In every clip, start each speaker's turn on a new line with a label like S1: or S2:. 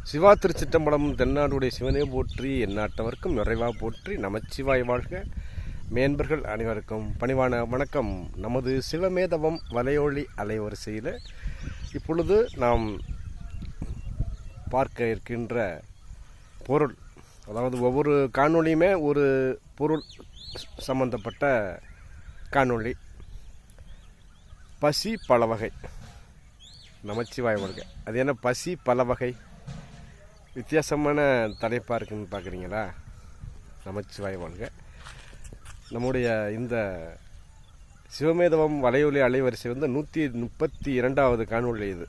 S1: சிவா திருச்சிற்றம்பலம் தென்னாடுடைய சிவனே போற்றி எந்நாட்டவர்க்கும் நிறைவாக போற்றி நமச்சிவாய் வாழ்க. மேன்பர்கள் அனைவருக்கும் பணிவான வணக்கம். நமது சிவமேதவம் வலையொலி அலைவரிசையில் இப்பொழுது நாம் பார்க்க இருக்கின்ற பொருள், அதாவது ஒவ்வொரு காணொளியுமே ஒரு பொருள் சம்பந்தப்பட்ட காணொளி. பசி பல வகை. நமச்சிவாய் வாழ்க. அது என்ன பசி பல வகை? வித்தியாசமான தலைப்பாக இருக்குன்னு பார்க்குறீங்களா? நமச்சிவாய் வாழ்க. நம்முடைய இந்த சிவமேதவம் வலையொலி அலைவரிசை 132வது காணொளி. இது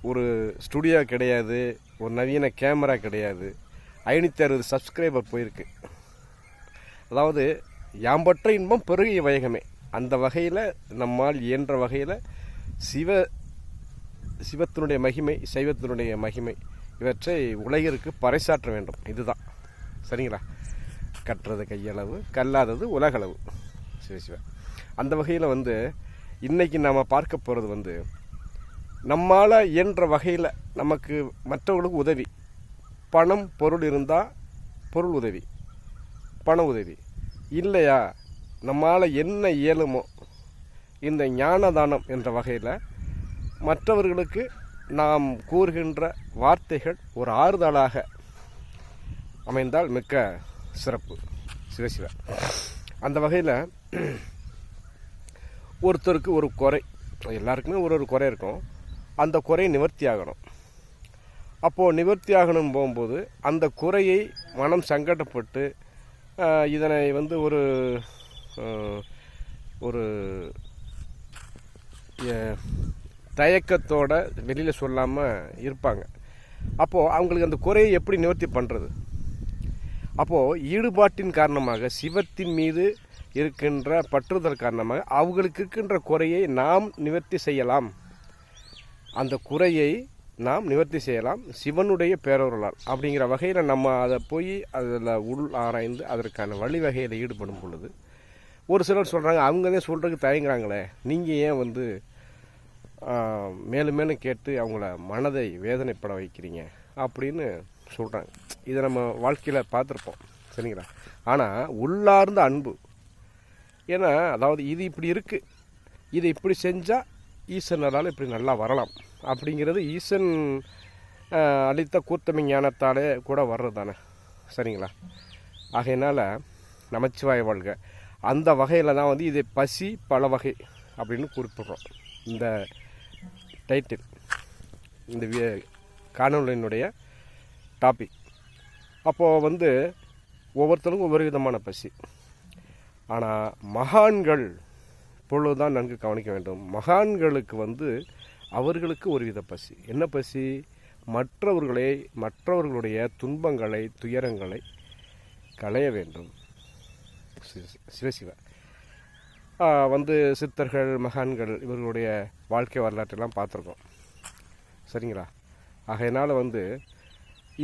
S1: ஒரு ஸ்டுடியோ கிடையாது, ஒரு நவீன கேமரா கிடையாது. 560 சப்ஸ்கிரைபர் போயிருக்கு. அதாவது யாம்பற்ற இன்பம் பெருகிய வையகமே. அந்த வகையில் நம்மால் இயன்ற வகையில் சிவத்தினுடைய மகிமை, சைவத்தினுடைய மகிமை இவற்றை உலகிற்கு பறைசாற்ற வேண்டும். இதுதான் சரிங்களா? கற்றது கையளவு, கல்லாதது உலகளவு. சிவ அந்த வகையில் இன்றைக்கி நாம் பார்க்க போகிறது நம்மால் இயன்ற வகையில் நமக்கு மற்றவர்களுக்கு உதவி. பணம் பொருள் இருந்தால் பொருள் உதவி, பண உதவி இல்லையா, நம்மால் என்ன இயலுமோ இந்த ஞானதானம் என்ற வகையில் மற்றவர்களுக்கு நாம் கூறுகின்ற வார்த்தைகள் ஒரு ஆறுதலாக அமைந்தால் மிக்க சிறப்பு. சிவசிவ அந்த வகையில் ஒருத்தருக்கு ஒரு குறை, எல்லாருக்குமே ஒரு குறை இருக்கும். அந்த குறை நிவர்த்தி ஆகணும். அப்போது நிவர்த்தி ஆகணும் போகும்போது அந்த குறையை மனம் சங்கடப்பட்டு இதனை ஒரு ஒரு தயக்கத்தோடு வெளியில் சொல்லாமல் இருப்பாங்க. அப்போது அவங்களுக்கு அந்த குறையை எப்படி நிவர்த்தி பண்ணுறது? அப்போது ஈடுபாட்டின் காரணமாக, சிவத்தின் மீது இருக்கின்ற பற்றுதல் காரணமாக அவங்களுக்கு இருக்கின்ற குறையை நாம் நிவர்த்தி செய்யலாம். அந்த குறையை நாம் நிவர்த்தி செய்யலாம் சிவனுடைய பேரொருளால். அப்படிங்கிற வகையில் நம்ம அதை போய் அதில் உள் ஆராய்ந்து அதற்கான வழிவகையில் ஈடுபடும் பொழுது ஒரு சிலர் சொல்கிறாங்க, அவங்களே சொல்கிறதுக்கு தயங்குறாங்களே, நீங்கள் ஏன் மேலும் மேலும் கேட்டு அவங்கள மனதை வேதனைப்பட வைக்கிறீங்க அப்படின்னு சொல்கிறாங்க. இதை நம்ம வாழ்க்கையில் பார்த்துருப்போம் சரிங்களா? ஆனால் உள்ளார்ந்த அன்பு, ஏன்னா அதாவது இது இப்படி இருக்குது, இதை இப்படி செஞ்சால் ஈசனால் இப்படி நல்லா வரலாம் அப்படிங்கிறது ஈசன் அளித்த கூர்த்தமை ஞானத்தாலே கூட வர்றது தானே சரிங்களா? ஆகையினால் நமச்சிவாய வாழ்க. அந்த வகையில் தான் இதை பசி பல வகை அப்படின்னு குறிப்பிட்றோம். இந்த டைட்டில், இந்த காணொலியினுடைய டாபிக். அப்போது ஒவ்வொருத்தருக்கும் ஒவ்வொரு விதமான பசி. ஆனால் மகான்கள் பொழுதுதான் நன்கு கவனிக்க வேண்டும். மகான்களுக்கு அவர்களுக்கு ஒரு வித பசி. என்ன பசி? மற்றவர்களுடைய துன்பங்களை, துயரங்களை களைய வேண்டும். சிவசிவ சித்தர்கள், மகான்கள் இவர்களுடைய வாழ்க்கை வரலாற்றெல்லாம் பார்த்துருக்கோம் சரிங்களா? ஆகையினால்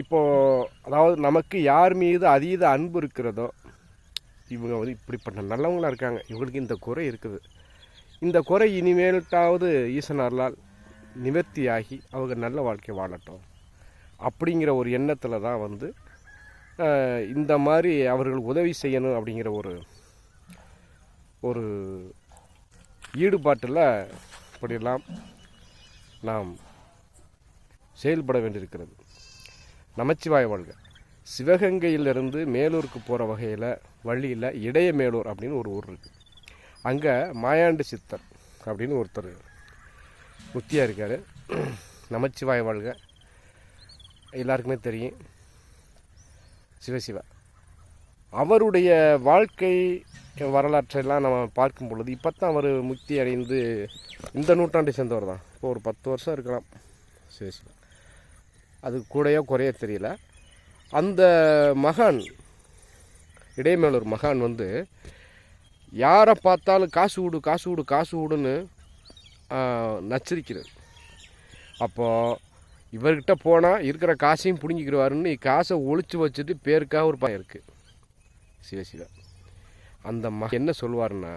S1: இப்போது அதாவது நமக்கு யார் மீது அதீத அன்பு இருக்கிறதோ, இவங்க இப்படிப்பட்ட நல்லவங்களாக இருக்காங்க, இவங்களுக்கு இந்த குறை இருக்குது, இந்த குறை இனிமேல்ட்டாவது ஈசனாலால் நிவர்த்தியாகி அவங்க நல்ல வாழ்க்கை வாழட்டும் அப்படிங்கிற ஒரு எண்ணத்தில் தான் இந்த மாதிரி அவர்களுக்கு உதவி செய்யணும் அப்படிங்கிற ஒரு ஈடுபாட்டில் இப்படியெல்லாம் நாம் செயல்பட வேண்டியிருக்கிறது. நமச்சிவாய வாழ்க. சிவகங்கையிலிருந்து மேலூருக்கு போகிற வழியில் இடைய மேலூர் அப்படின்னு ஒரு ஊர் இருக்குது. அங்கே மாயாண்டி சித்தர் அப்படின்னு ஒருத்தர் முத்தியாக இருக்கார். நமச்சிவாய வாழ்க. எல்லாருக்குமே தெரியும் சிவசிவா. அவருடைய வாழ்க்கை வரலாற்றெல்லாம் நம்ம பார்க்கும் பொழுது இப்போ தான் அவர் முக்தி அடைந்து இந்த நூற்றாண்டை சேர்ந்தவர் தான். இப்போ ஒரு 10 வருஷம் இருக்கலாம் சிவசிவா. அது கூடையோ குறைய தெரியல. அந்த மகான், இடைமேலூர் மகான் யாரை பார்த்தாலும் காசு விடு காசு விடு காசு விடுன்னு நச்சரிக்கிறது. அப்போது இவர்கிட்ட போனால் இருக்கிற காசையும் பிடுங்கிக்கிடுவாருன்னு காசை ஒழிச்சு வச்சுட்டு பேருக்காக ஒரு பையன் இருக்குது சிவசிவா. அந்த என்ன சொல்லுவாருன்னா,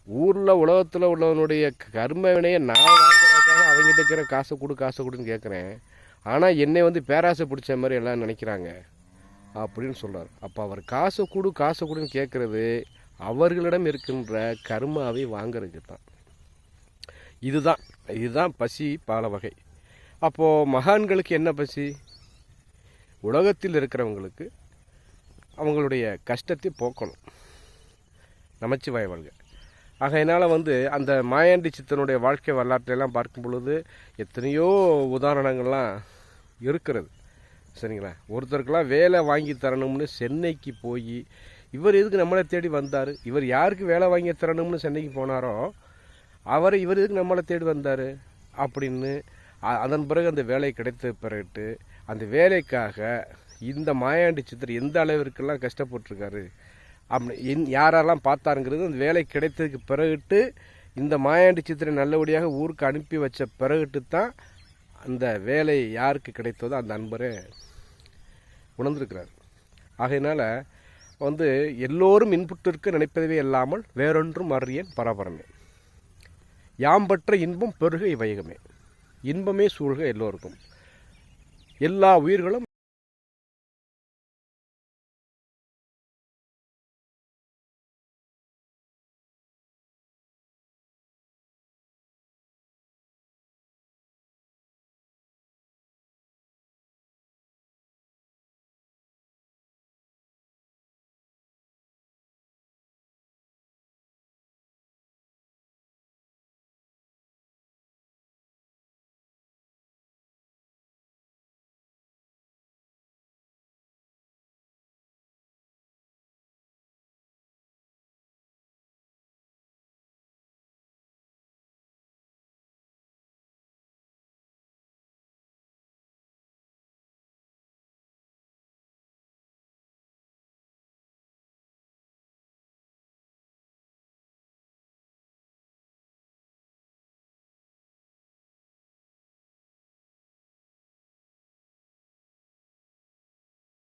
S1: ஊரில் உலகத்தில் உள்ளவனுடைய கர்ம வினையை நான் வாங்குறதுக்காக அவங்ககிட்ட இருக்கிற காசை கொடுன்னு கேட்குறேன். ஆனால் என்னை வந்து பேராசை பிடிச்ச மாதிரி எல்லாம் நினைக்கிறாங்க அப்படின்னு சொல்கிறார். அப்போ அவர் காசை கொடுன்னு கேட்குறது அவர்களிடம் இருக்கின்ற கர்மாவை வாங்கிறதுக்கு தான். இதுதான் பசி பல வகை. அப்போது மகான்களுக்கு என்ன பசி? உலகத்தில் இருக்கிறவங்களுக்கு அவங்களுடைய கஷ்டத்தை போக்கணும். நமச்சிவாய வாழ்க. ஆகையினால் வந்து அந்த மாயாண்டி சித்தனுடைய வாழ்க்கை வரலாற்றையெல்லாம் பார்க்கும் பொழுது எத்தனையோ உதாரணங்கள்லாம் இருக்கிறது. சரிங்களா? ஒருத்தருக்கெல்லாம் வேலை வாங்கி தரணும்னு சென்னைக்கு போய் இவர் எதுக்கு நம்மளை தேடி வந்தார்? இவர் யாருக்கு வேலை வாங்கி தரணும்னு சென்னைக்கு போனாரோ இவர் எதுக்கு நம்மளை தேடி வந்தார் அப்படின்னு அதன் பிறகு அந்த வேலை கிடைத்த பிறகு அந்த வேலைக்காக இந்த மாயாண்டி சித்தர் எந்த அளவிற்கெல்லாம் கஷ்டப்பட்டுருக்காரு அப்படி யாரெல்லாம் பார்த்தாருங்கிறது அந்த வேலை கிடைத்ததுக்கு பிறகுட்டு இந்த மாயாண்டி சித்தரை நல்லபடியாக ஊருக்கு அனுப்பி வச்ச பிறகுட்டு தான் அந்த வேலை யாருக்கு கிடைத்ததோ அந்த அன்பரை உணர்ந்திருக்கிறார். ஆகையினால் வந்து எல்லோரும் இன்புற்றிற்கு நினைப்பதவே இல்லாமல் வேறொன்றும் அறியேன் பரபரமே. யாம்பற்ற இன்பம் பெருக இவையகமே. இன்பமே சூழ்க எல்லோருக்கும். எல்லா உயிர்களும்